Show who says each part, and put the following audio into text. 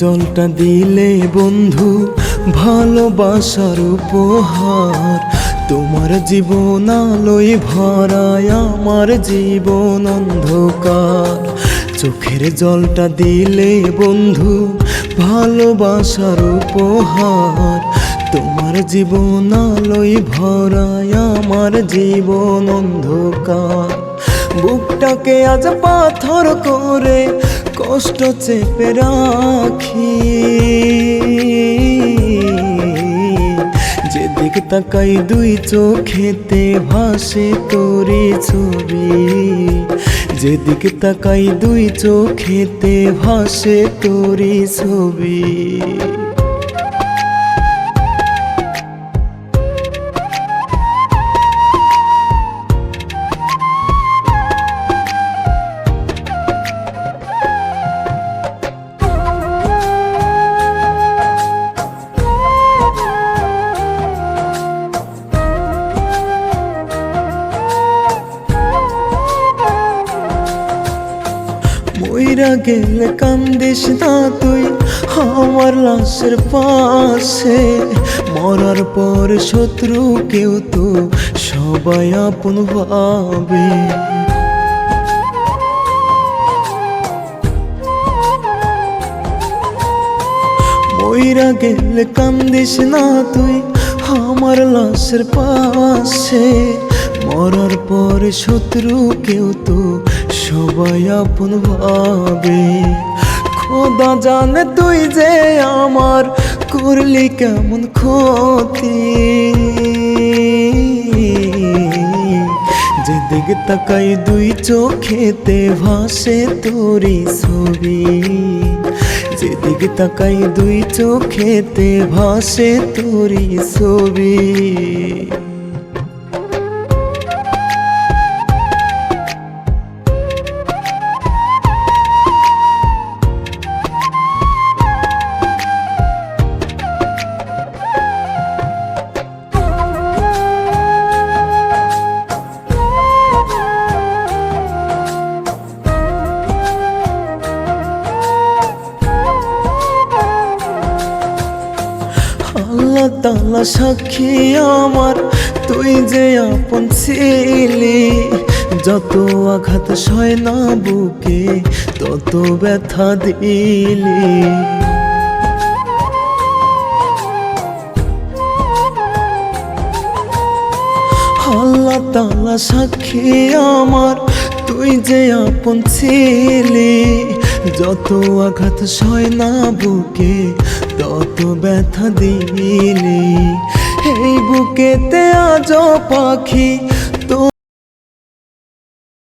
Speaker 1: জলটা দিলে বন্ধু ভালোবাসার উপহার, তোমার জীবন আলোয় ভরায় আমার জীবন অন্ধকার। চোখের জলটা দিলে বন্ধু ভালোবাসার উপহার, তোমার জীবন আলোয় ভরায় আমার জীবন অন্ধকার। বুকটাকে আজ পাথর করে কষ্ট চেপে রাখি, যেদিকে তাকাই দুই চোখেতে ভাসে তোরি ছবি, যেদিকে তাকাই দুই চোখেতে ভাসে তোরি ছবি। মইরা গেলে কান্দিস না তুই আমার লাশের পাশে, মরার পর শত্রু কেউ তো সবাই আপন ভাবে। মইরা গেলে কান্দিস না তুই আমার লাশের পাশে, মরার পর শত্রু কেউ তো সবাই আপন ভাবে। খোদা জানে তুই যে আমার করলি কেমন ক্ষতি, যেদিকে তাকাই দুই চোখেতে ভাসে তোরি ছবি, যেদিকে তাকাই দুই চোখেতে ভাসে তোরি ছবি। আল্লাহ তাআলা সাক্ষী আমার তুই যে আপন ছিলি, যত আঘাত সয় না বুকে তত ব্যথা দিলি। আল্লাহ তাআলা সাক্ষী আমার তুই যে আপন ছিলি, যত আঘাত সয় না বুকে তত ব্যথা দিলি। এই বুকেতে আজও পাখি